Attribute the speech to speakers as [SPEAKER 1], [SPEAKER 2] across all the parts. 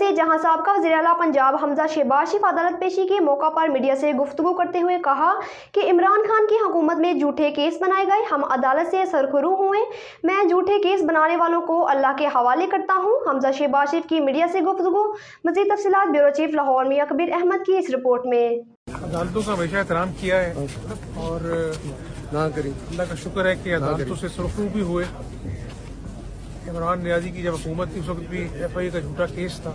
[SPEAKER 1] ہے, जहां साबका वज़ीर-ए-आला पंजाब हमजा शहबाज शरीफ अदालत पेशी के मौका पर मीडिया से गुफ्तगू करते हुए कहा कि इमरान खान की हुकूमत में झूठे केस बनाए गए, हम अदालत से सरखुरू हुए, मैं झूठे केस बनाने वालों को अल्लाह के हवाले करता हूं। हमजा शहबाज शरीफ की मीडिया से गुफ्तगू। मज़ीद तफसीलात ब्यूरो चीफ लाहौर मियां कबीर अहमद की इस रिपोर्ट में।
[SPEAKER 2] अदालतों का हमेशा एहतराम किया है और अल्लाह का शुक्र है कि अदालतों से सुरखरू भी हुए। इमरान नियाजी की जब हुकूमत थी उस वक्त भी FI का झूठा केस था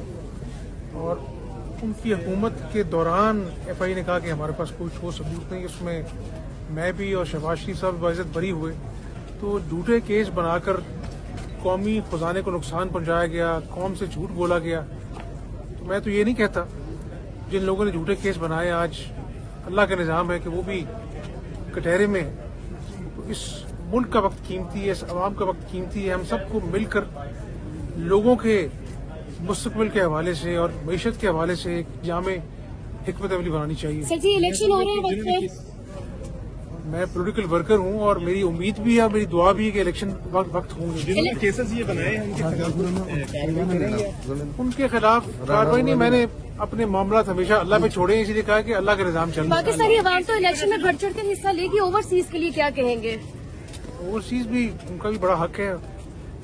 [SPEAKER 2] और उनकी हुकूमत के दौरान FI ने कहा कि हमारे पास कोई ठोस सबूत नहीं, उसमें मैं भी और शहबाज शरीफ साहब बाइज्जत बरी हुए। तो झूठे केस बनाकर कौमी खजाने को नुकसान पहुंचाया गया, कौम से झूठ बोला गया। तो मैं तो ये नहीं कहता, जिन लोगों ने झूठे केस बनाए आज अल्लाह का निज़ाम है कि वो भी कटहरे में। तो इस मुल्क का वक्त कीमती है, इस अवाम का वक्त कीमती है। हम सबको मिलकर लोगों के मुस्तकबिल के हवाले से और मईशत के हवाले से एक जामे हिकमत अमली बनानी चाहिए।
[SPEAKER 3] सर जी, इलेक्शन हो रहे हैं वक्त पे।
[SPEAKER 2] मैं पॉलिटिकल वर्कर हूं और मेरी उम्मीद भी है, मेरी दुआ भी है कि इलेक्शन वक्त होंगे।
[SPEAKER 4] जिन्होंने केसेस ये बनाए हैं
[SPEAKER 2] उनके खिलाफ कार्रवाई नहीं, मैंने अपने मामला हमेशा अल्लाह पे छोड़े, इसीलिए कहा कि अल्लाह का निज़ाम चल रहा है।
[SPEAKER 3] पाकिस्तानी अवाम तो इलेक्शन में बढ़ चढ़ कर हिस्सा लेगी, ओवरसीज के लिए क्या कहेंगे?
[SPEAKER 2] ओवरसीज भी उनका भी बड़ा हक है,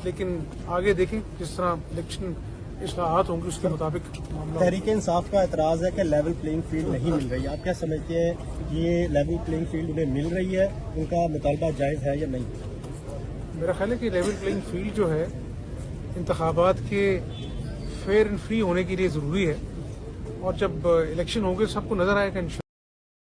[SPEAKER 2] लेकिन आगे देखें जिस तरह इलेक्शन इस्लाहात होंगे उसके मुताबिक मामला।
[SPEAKER 4] तहरीक इंसाफ का एतराज है कि लेवल प्लेइंग फील्ड नहीं मिल रही। आप क्या समझते हैं, ये लेवल प्लेइंग फील्ड उन्हें मिल रही है, उनका मुतालबा जायज़ है या नहीं?
[SPEAKER 2] मेरा ख्याल है कि लेवल प्लेइंग फील्ड जो है इंतखाबात के फेयर एंड फ्री होने के लिए ज़रूरी है और जब इलेक्शन होंगे सबको नजर आएगा इंशाल्लाह।